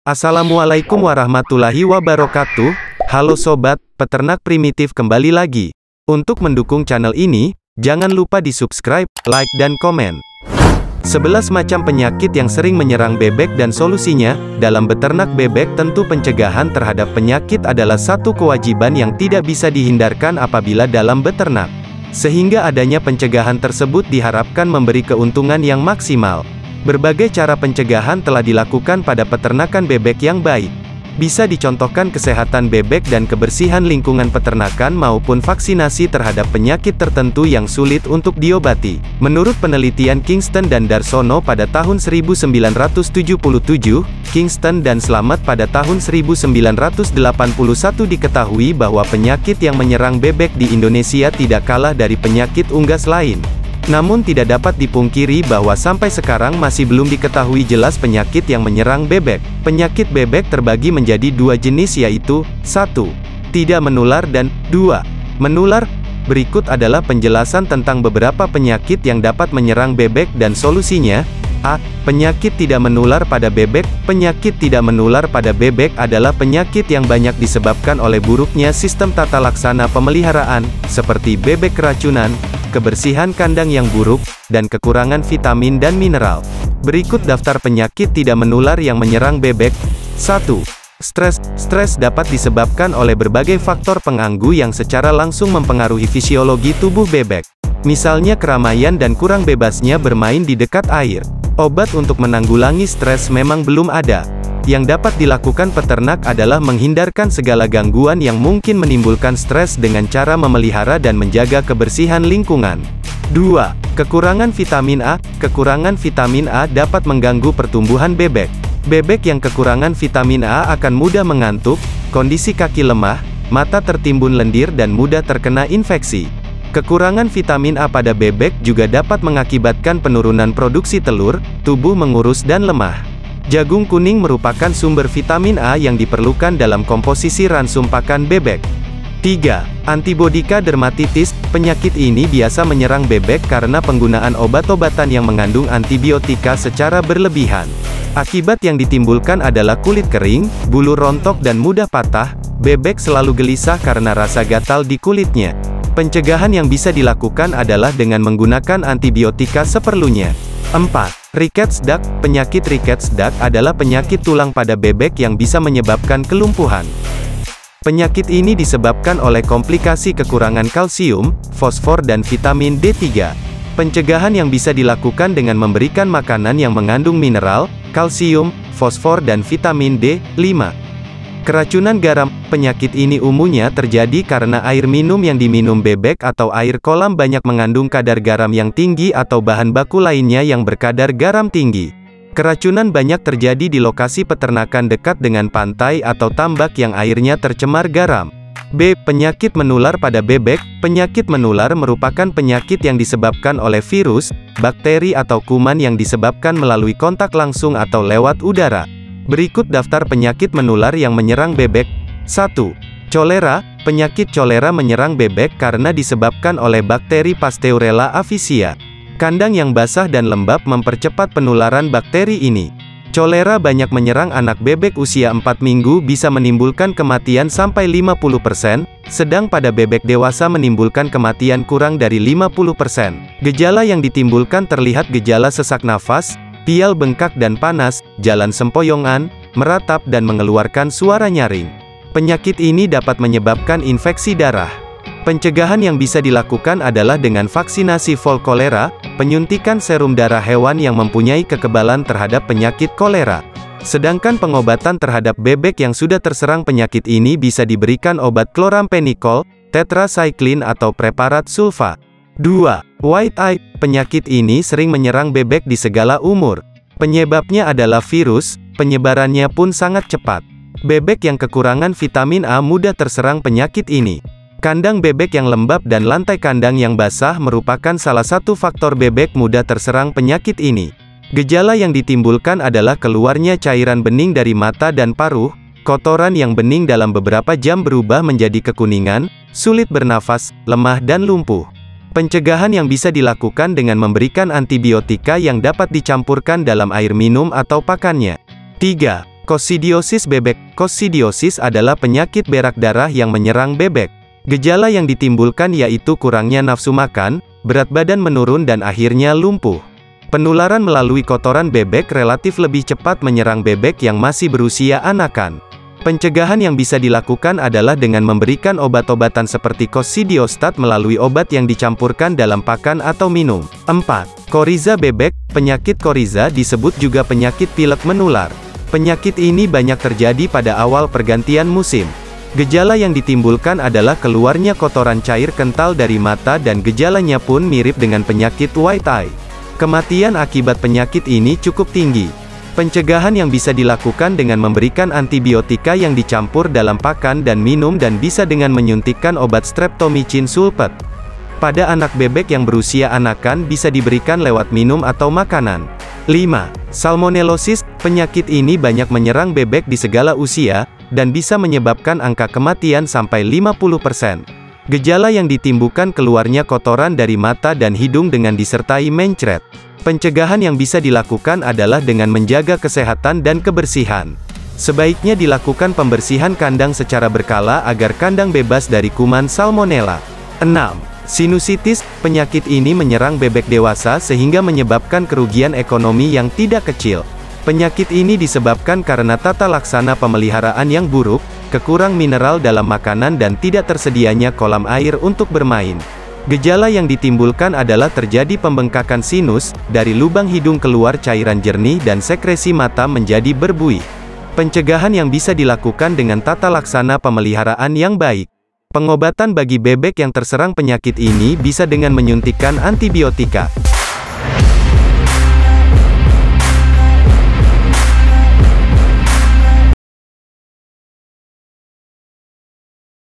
Assalamualaikum warahmatullahi wabarakatuh. Halo sobat, peternak primitif kembali lagi. Untuk mendukung channel ini, jangan lupa di subscribe, like dan komen. 11 macam penyakit yang sering menyerang bebek dan solusinya. Dalam beternak bebek tentu pencegahan terhadap penyakit adalah satu kewajiban yang tidak bisa dihindarkan apabila dalam beternak. Sehingga adanya pencegahan tersebut diharapkan memberi keuntungan yang maksimal. Berbagai cara pencegahan telah dilakukan pada peternakan bebek yang baik. Bisa dicontohkan kesehatan bebek dan kebersihan lingkungan peternakan maupun vaksinasi terhadap penyakit tertentu yang sulit untuk diobati. Menurut penelitian Kingston dan Darsono pada tahun 1977, Kingston dan Slamet pada tahun 1981 diketahui bahwa penyakit yang menyerang bebek di Indonesia tidak kalah dari penyakit unggas lain. Namun tidak dapat dipungkiri bahwa sampai sekarang masih belum diketahui jelas penyakit yang menyerang bebek. Penyakit bebek terbagi menjadi dua jenis yaitu, 1. Tidak menular dan 2. Menular. Berikut adalah penjelasan tentang beberapa penyakit yang dapat menyerang bebek dan solusinya. A. Penyakit tidak menular pada bebek. Penyakit tidak menular pada bebek adalah penyakit yang banyak disebabkan oleh buruknya sistem tata laksana pemeliharaan, seperti bebek keracunan, kebersihan kandang yang buruk, dan kekurangan vitamin dan mineral. Berikut daftar penyakit tidak menular yang menyerang bebek. 1. Stres. Stres dapat disebabkan oleh berbagai faktor pengganggu yang secara langsung mempengaruhi fisiologi tubuh bebek. Misalnya keramaian dan kurang bebasnya bermain di dekat air. Obat untuk menanggulangi stres memang belum ada. Yang dapat dilakukan peternak adalah menghindarkan segala gangguan yang mungkin menimbulkan stres dengan cara memelihara dan menjaga kebersihan lingkungan. 2. Kekurangan vitamin A. Kekurangan vitamin A dapat mengganggu pertumbuhan bebek. Bebek yang kekurangan vitamin A akan mudah mengantuk, kondisi kaki lemah, mata tertimbun lendir dan mudah terkena infeksi. Kekurangan vitamin A pada bebek juga dapat mengakibatkan penurunan produksi telur, tubuh mengurus dan lemah. Jagung kuning merupakan sumber vitamin A yang diperlukan dalam komposisi ransum pakan bebek. 3. Antibodika dermatitis. Penyakit ini biasa menyerang bebek karena penggunaan obat-obatan yang mengandung antibiotika secara berlebihan. Akibat yang ditimbulkan adalah kulit kering, bulu rontok dan mudah patah. Bebek selalu gelisah karena rasa gatal di kulitnya. Pencegahan yang bisa dilakukan adalah dengan menggunakan antibiotika seperlunya. 4. Rickets duck. Penyakit Rickets duck adalah penyakit tulang pada bebek yang bisa menyebabkan kelumpuhan. Penyakit ini disebabkan oleh komplikasi kekurangan kalsium, fosfor dan vitamin D3. Pencegahan yang bisa dilakukan dengan memberikan makanan yang mengandung mineral, kalsium, fosfor dan vitamin D5. Keracunan garam. Penyakit ini umumnya terjadi karena air minum yang diminum bebek atau air kolam banyak mengandung kadar garam yang tinggi atau bahan baku lainnya yang berkadar garam tinggi. Keracunan banyak terjadi di lokasi peternakan dekat dengan pantai atau tambak yang airnya tercemar garam. B. Penyakit menular pada bebek. Penyakit menular merupakan penyakit yang disebabkan oleh virus, bakteri atau kuman yang disebabkan melalui kontak langsung atau lewat udara. Berikut daftar penyakit menular yang menyerang bebek. 1. Cholera. Penyakit cholera menyerang bebek karena disebabkan oleh bakteri Pasteurella avicea. Kandang yang basah dan lembab mempercepat penularan bakteri ini. Cholera banyak menyerang anak bebek usia 4 minggu bisa menimbulkan kematian sampai 50%, sedang pada bebek dewasa menimbulkan kematian kurang dari 50%. Gejala yang ditimbulkan terlihat gejala sesak nafas, pial bengkak dan panas, jalan sempoyongan, meratap dan mengeluarkan suara nyaring. Penyakit ini dapat menyebabkan infeksi darah. Pencegahan yang bisa dilakukan adalah dengan vaksinasi vol kolera, penyuntikan serum darah hewan yang mempunyai kekebalan terhadap penyakit kolera. Sedangkan pengobatan terhadap bebek yang sudah terserang penyakit ini bisa diberikan obat chloramphenicol, tetracycline atau preparat sulfa. 2. White eye. Penyakit ini sering menyerang bebek di segala umur. Penyebabnya adalah virus, penyebarannya pun sangat cepat. Bebek yang kekurangan vitamin A mudah terserang penyakit ini. Kandang bebek yang lembab dan lantai kandang yang basah merupakan salah satu faktor bebek mudah terserang penyakit ini. Gejala yang ditimbulkan adalah keluarnya cairan bening dari mata dan paruh, kotoran yang bening dalam beberapa jam berubah menjadi kekuningan, sulit bernafas, lemah dan lumpuh. Pencegahan yang bisa dilakukan dengan memberikan antibiotika yang dapat dicampurkan dalam air minum atau pakannya. 3. Kosidiosis bebek. Kosidiosis adalah penyakit berak darah yang menyerang bebek. Gejala yang ditimbulkan yaitu kurangnya nafsu makan, berat badan menurun dan akhirnya lumpuh. Penularan melalui kotoran bebek relatif lebih cepat menyerang bebek yang masih berusia anakan. Pencegahan yang bisa dilakukan adalah dengan memberikan obat-obatan seperti kosidiostat melalui obat yang dicampurkan dalam pakan atau minum. 4. Koriza bebek. Penyakit koriza disebut juga penyakit pilek menular. Penyakit ini banyak terjadi pada awal pergantian musim. Gejala yang ditimbulkan adalah keluarnya kotoran cair kental dari mata dan gejalanya pun mirip dengan penyakit white eye. Kematian akibat penyakit ini cukup tinggi. Pencegahan yang bisa dilakukan dengan memberikan antibiotika yang dicampur dalam pakan dan minum dan bisa dengan menyuntikkan obat streptomycin sulfat. Pada anak bebek yang berusia anakan bisa diberikan lewat minum atau makanan. 5. Salmonellosis. Penyakit ini banyak menyerang bebek di segala usia, dan bisa menyebabkan angka kematian sampai 50%. Gejala yang ditimbulkan keluarnya kotoran dari mata dan hidung dengan disertai mencret. Pencegahan yang bisa dilakukan adalah dengan menjaga kesehatan dan kebersihan. Sebaiknya dilakukan pembersihan kandang secara berkala agar kandang bebas dari kuman salmonella. 6. Sinusitis. Penyakit ini menyerang bebek dewasa sehingga menyebabkan kerugian ekonomi yang tidak kecil. Penyakit ini disebabkan karena tata laksana pemeliharaan yang buruk, kekurang mineral dalam makanan dan tidak tersedianya kolam air untuk bermain. Gejala yang ditimbulkan adalah terjadi pembengkakan sinus, dari lubang hidung keluar cairan jernih dan sekresi mata menjadi berbuih. Pencegahan yang bisa dilakukan dengan tata laksana pemeliharaan yang baik. Pengobatan bagi bebek yang terserang penyakit ini bisa dengan menyuntikkan antibiotika.